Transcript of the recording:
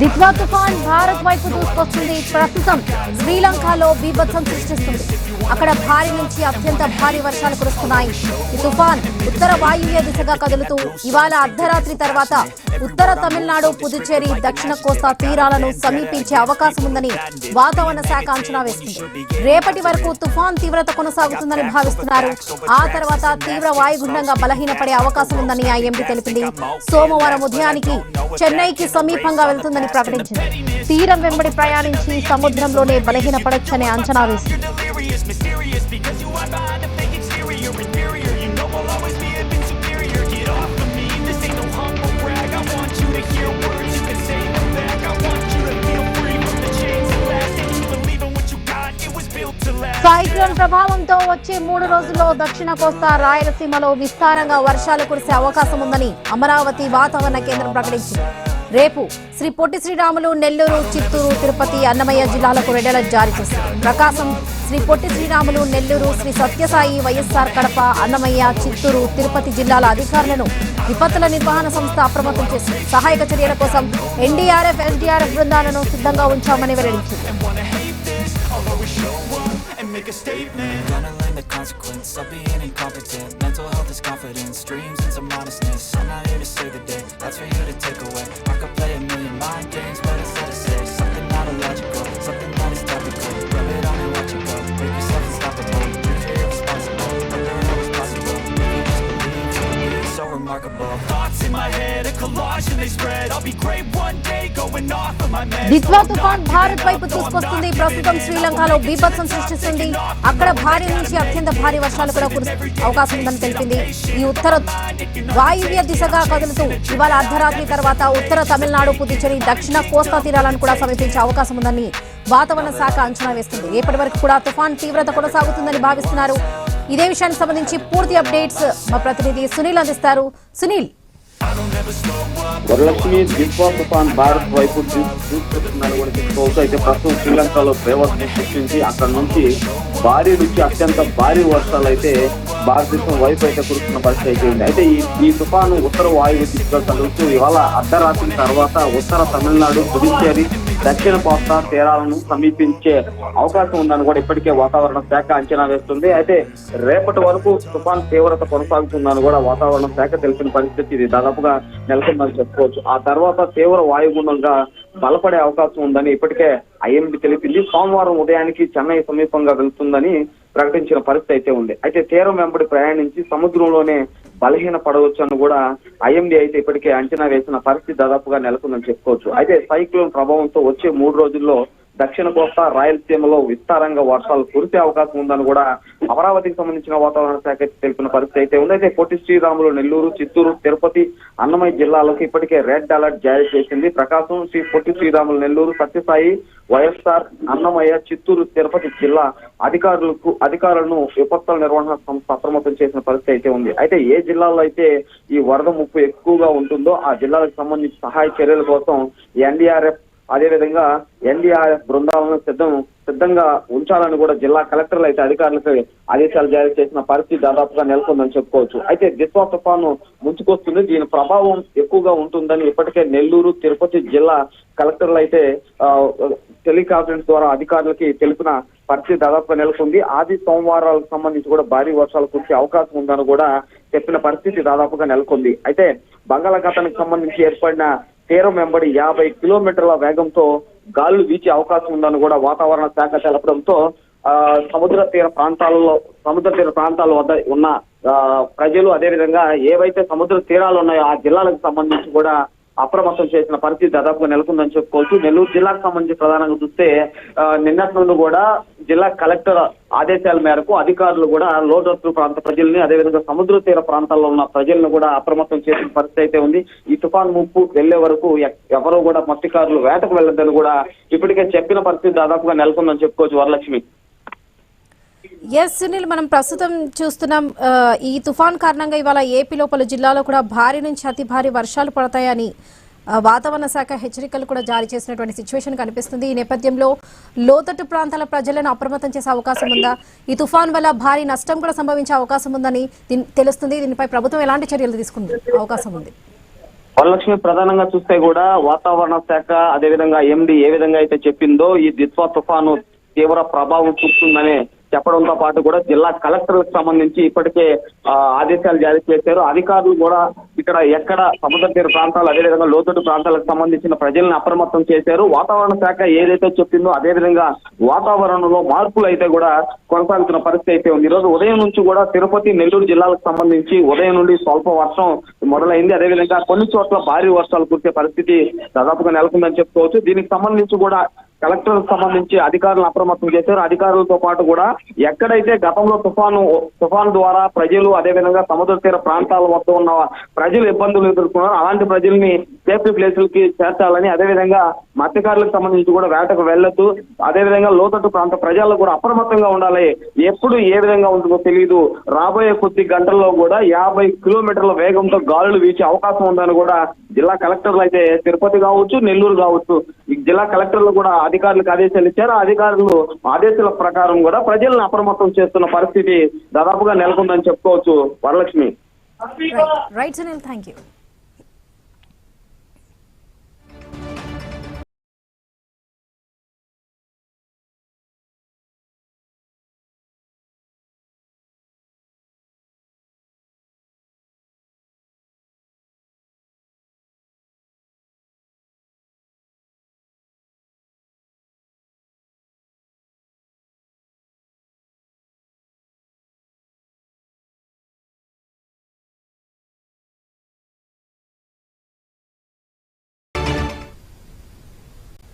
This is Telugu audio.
దిత్వా తుఫాన్ భారత్ వైపు దూసుకొస్తుంది. ప్రస్తుతం శ్రీలంకలో బీభత్సం సృష్టిస్తుంది. అక్కడ భారీ నుంచి అత్యంత భారీ వర్షాలు కురుస్తున్నాయి. ఈ తుఫాన్ ఉత్తర వాయువ్య దిశగా కదులుతూ ఇవాళ అర్ధరాత్రి తర్వాత ఉత్తర తమిళనాడు, పుదుచ్చేరి, దక్షిణ కోస్తా తీరాలను సమీపించే అవకాశం ఉందని వాతావరణ శాఖ అంచనా వేస్తుంది. రేపటి వరకు తుఫాన్ తీవ్రత కొనసాగుతుందని భావిస్తున్నారు. ఆ తర్వాత తీవ్ర వాయుగుండంగా బలహీనపడే అవకాశం ఉందని ఐఎండీ తెలిపింది. సోమవారం ఉదయానికి చెన్నైకి సమీపంగా వెళ్తుందని ప్రకటించింది. తీరం వెంబడి ప్రయాణించి సముద్రంలోనే బలహీనపడొచ్చనే అంచనా వేసింది. సైక్లోన్ ప్రభావంతో వచ్చే 3 రోజుల్లో దక్షిణ కోస్తా, రాయలసీమలో విస్తారంగా వర్షాలు కురిసే అవకాశం ఉందని అమరావతి వాతావరణ కేంద్రం ప్రకటించింది. రేపు శ్రీ పొట్టి శ్రీరాములు, నెల్లూరు, చిత్తూరు, తిరుపతి, అన్నమయ్య జిల్లాలకు రెడ్ అలర్ట్ జారీ చేసింది. ప్రకాశం, శ్రీ పొట్టి శ్రీరాములు, నెల్లూరు, శ్రీ సత్యసాయి, వైఎస్ఆర్ కడప, అన్నమయ్య, చిత్తూరు, తిరుపతి జిల్లాల అధికారులను విపత్తుల నిర్వహణ సంస్థ అప్రమత్తం చేసింది. సహాయక చర్యల కోసం ఎన్డీఆర్ఎఫ్, ఎస్డీఆర్ఎఫ్ బృందాలను సిద్ధంగా ఉంచామని వెల్లడించింది. Make a statement. Gonna learn the consequence of being incompetent. Mental health is confidence, dreams and some honestness. I'm not here to save the day, that's for you to take away. I could play a million mind games, but instead I say something not illogical, something that is topical. Rub it on and watch it go. Make yourself unstoppable. Dreams are irresponsible, but they're always possible. If you just believe, it's so remarkable. Thoughts in my head, a collage and they spread. I'll be great one day, going off of my meds. Ditwah తుఫాన్ భారత్ వైపు దూసుకొస్తుంది. ప్రస్తుతం శ్రీలంకలో బీభత్సం సృష్టిస్తుంది. అక్కడ భారీ నుంచి అత్యంత భారీ వర్షాలు కూడా కురిసే అవకాశం ఉందని తెలిపింది. ఈ ఉత్తర వాయువ్య దిశగా కదులుతూ ఇవాళ అర్ధరాత్రి తర్వాత ఉత్తర తమిళనాడు, పుదుచ్చేరి, దక్షిణ కోస్తా తీరాలను కూడా సమీపించే అవకాశం ఉందని వాతావరణ శాఖ అంచనా వేస్తుంది. రేపటి వరకు కూడా తుఫాన్ తీవ్రత కొనసాగుతుందని భావిస్తున్నారు. ఇదే విషయానికి సంబంధించి పూర్తి అప్డేట్స్ మా ప్రతినిధి సునీల్ అందిస్తారు. సునీల్, వరలక్ష్మి, దిత్వా తుఫాన్ భారత్ వైపు దూసుకొస్తుందని కూడా చెప్పుకోవచ్చు. అయితే ప్రస్తుతం శ్రీలంకలో బీభత్సం సృష్టించి అక్కడ నుంచి భారీ నుంచి అత్యంత భారీ వర్షాలు అయితే భారతదేశం వైపు అయితే కురుస్తున్న పరిస్థితి అయితే ఉంది. అయితే ఈ తుఫాను ఉత్తర వాయువు దిశగా కదులుతూ ఇవాళ అర్ధరాత్రి తర్వాత ఉత్తర తమిళనాడు, పుదుచ్చేరి, దక్షిణ కోస్తా తీరాలను సమీపించే అవకాశం ఉందని కూడా ఇప్పటికే వాతావరణ శాఖ అంచనా వేస్తుంది. అయితే రేపటి వరకు తుఫాన్ తీవ్రత కొనసాగుతుందని కూడా వాతావరణ శాఖ తెలిపిన పరిస్థితి ఇది దాదాపుగా నెలకొందని చెప్పుకోవచ్చు. ఆ తర్వాత తీవ్ర వాయుగుండంగా బలపడే అవకాశం ఉందని ఇప్పటికే ఐఎండీ తెలిపింది. సోమవారం ఉదయానికి చెన్నై సమీపంగా వెళ్తుందని ప్రకటించిన పరిస్థితి అయితే ఉంది. అయితే తీరం వెంబడి ప్రయాణించి సముద్రంలోనే బలహీన పడవచ్చు అని కూడా ఐఎండీ అయితే ఇప్పటికే అంచనా వేసిన పరిస్థితి దాదాపుగా నెలకొందని చెప్పుకోవచ్చు. అయితే సైక్లోన్ ప్రభావంతో వచ్చే 3 రోజుల్లో దక్షిణ కోస్తా, రాయలసీమలో విస్తారంగా వర్షాలు కురిసే అవకాశం ఉందని కూడా అమరావతికి సంబంధించిన వాతావరణ శాఖ తెలిపిన పరిస్థితి అయితే ఉంది. అయితే పొట్టి శ్రీరాములు, నెల్లూరు, చిత్తూరు, తిరుపతి, అన్నమయ్య జిల్లాలకు ఇప్పటికే రెడ్ అలర్ట్ జారీ చేసింది. ప్రకాశం, శ్రీ పొట్టి శ్రీరాములు, నెల్లూరు, సత్యసాయి, వైఎస్ఆర్, అన్నమయ్య, చిత్తూరు, తిరుపతి జిల్లా అధికారులను విపత్తుల నిర్వహణ సంస్థ అప్రమత్తం చేసిన పరిస్థితి అయితే ఉంది. అయితే ఏ జిల్లాలో అయితే ఈ వరద ముప్పు ఎక్కువగా ఉంటుందో ఆ జిల్లాలకు సంబంధించి సహాయ చర్యల కోసం ఎన్డీఆర్ఎఫ్, అదేవిధంగా ఎన్డీఆర్ఎఫ్ బృందాలను సిద్ధంగా ఉంచాలని కూడా జిల్లా కలెక్టర్లు అయితే అధికారులకు ఆదేశాలు జారీ చేసిన పరిస్థితి దాదాపుగా నెలకొందని చెప్పుకోవచ్చు. అయితే దిత్వా తుఫాను ముంచుకొస్తుంది. దీని ప్రభావం ఎక్కువగా ఉంటుందని ఇప్పటికే నెల్లూరు, తిరుపతి జిల్లా కలెక్టర్లు అయితే టెలికాన్ఫరెన్స్ ద్వారా అధికారులకి తెలిపిన పరిస్థితి దాదాపుగా నెలకొంది. ఆది సోమవారాలకు సంబంధించి కూడా భారీ వర్షాలు కురిసే అవకాశం ఉందని కూడా చెప్పిన పరిస్థితి దాదాపుగా నెలకొంది. అయితే బంగాళాఖాతానికి సంబంధించి ఏర్పడిన తీరం వెంబడి 50 కిలోమీటర్ల వేగంతో గాలులు వీచే అవకాశం ఉందని కూడా వాతావరణ శాఖ తెలపడంతో సముద్ర తీర ప్రాంతాల వద్ద ఉన్న ప్రజలు, అదేవిధంగా ఏవైతే సముద్ర తీరాలు ఉన్నాయో ఆ జిల్లాలకు సంబంధించి కూడా అప్రమత్తం చేసిన పరిస్థితి దాదాపుగా నెలకొందని చెప్పుకోవచ్చు. నెల్లూరు జిల్లాకు సంబంధించి ప్రధానంగా చూస్తే నిన్నటి నుండి కూడా జిల్లా కలెక్టర్ ఆదేశాల మేరకు అధికారులు కూడా లోతట్టు ప్రాంత ప్రజల్ని, అదేవిధంగా సముద్ర తీర ప్రాంతాల్లో ఉన్న ప్రజలను కూడా అప్రమత్తం చేసిన పరిస్థితి అయితే ఉంది. ఈ తుఫాన్ ముప్పు వెళ్లే వరకు ఎవరూ కూడా మత్స్యకారులు వేటకు వెళ్ళొద్దని కూడా ఇప్పటికే చెప్పిన పరిస్థితి దాదాపుగా నెలకొందని చెప్పుకోవచ్చు. వరలక్ష్మి. ఎస్ సునీల్, మనం ప్రస్తుతం చూస్తున్నాం ఈ తుఫాన్ కారణంగా ఇవాళ ఏపీలో పలు జిల్లాలో కూడా భారీ నుంచి అతి భారీ వర్షాలు పడతాయని వాతావరణ శాఖ హెచ్చరికలు కూడా జారీ చేసినటువంటి సిచ్యువేషన్ కనిపిస్తుంది. ఈ నేపథ్యంలో లోతట్టు ప్రాంతాల ప్రజలను అప్రమత్తం చేసే అవకాశం ఉందా? ఈ తుఫాన్ వల్ల భారీ నష్టం కూడా సంభవించే అవకాశం ఉందని తెలుస్తుంది. దీనిపై ప్రభుత్వం ఎలాంటి చర్యలు తీసుకునే అవకాశం ఉంది? వరలక్ష్మి, ప్రధానంగా చూస్తే కూడా వాతావరణ శాఖ అదేవిధంగా ఎండి ఏ విధంగా అయితే చెప్పిందో ఈ దిత్వా తుఫాను తీవ్ర ప్రభావం చూపుతుందనే చెప్పడంతో పాటు కూడా జిల్లా కలెక్టర్లకు సంబంధించి ఇప్పటికే ఆదేశాలు జారీ చేశారు. అధికారులు కూడా ఇక్కడ ఎక్కడ సముద్ర తీర ప్రాంతాలు అదేవిధంగా లోతట్టు ప్రాంతాలకు సంబంధించిన ప్రజలను అప్రమత్తం చేశారు. వాతావరణ శాఖ ఏదైతే చెప్పిందో అదేవిధంగా వాతావరణంలో మార్పులు అయితే కూడా కొనసాగుతున్న పరిస్థితి అయితే ఉంది. ఈ రోజు ఉదయం నుంచి కూడా తిరుపతి, నెల్లూరు జిల్లాలకు సంబంధించి ఉదయం నుండి స్వల్ప వర్షం మొదలైంది. అదేవిధంగా కొన్ని చోట్ల భారీ వర్షాలు కురిసే పరిస్థితి దాదాపుగా నెలకొందని చెప్పుకోవచ్చు. దీనికి సంబంధించి కూడా కలెక్టర్ సంబంధించి అధికారులను అప్రమత్తం చేశారు. అధికారులతో పాటు కూడా ఎక్కడైతే గతంలో తుఫాను ద్వారా ప్రజలు అదేవిధంగా సముద్ర తీర ప్రాంతాల వద్ద ఉన్న ప్రజలు ఇబ్బందులు ఎదుర్కొన్నారు, అలాంటి ప్రజల్ని సేఫ్టీ ప్లేసులకి చేర్చాలని, అదేవిధంగా మత్స్యకారులకు సంబంధించి కూడా వేటకు వెళ్లొద్దు, అదేవిధంగా లోతట్టు ప్రాంత ప్రజలు కూడా అప్రమత్తంగా ఉండాలి. ఎప్పుడు ఏ విధంగా ఉంటుందో తెలియదు, రాబోయే కొద్ది గంటల్లో కూడా 50 కిలోమీటర్ల వేగంతో గాలులు వీచే అవకాశం ఉందని కూడా జిల్లా కలెక్టర్లు అయితే తిరుపతి కావచ్చు, నెల్లూరు కావచ్చు, ఈ జిల్లా కలెక్టర్లు కూడా అధికారులకు ఆదేశాలు ఇచ్చారు. అధికారులు ఆదేశాల ప్రకారం కూడా ప్రజలను అప్రమత్తం చేస్తున్న పరిస్థితి దాదాపుగా నెలకొందని చెప్పుకోవచ్చు. Varalakshmi. Right Sunil, thank you.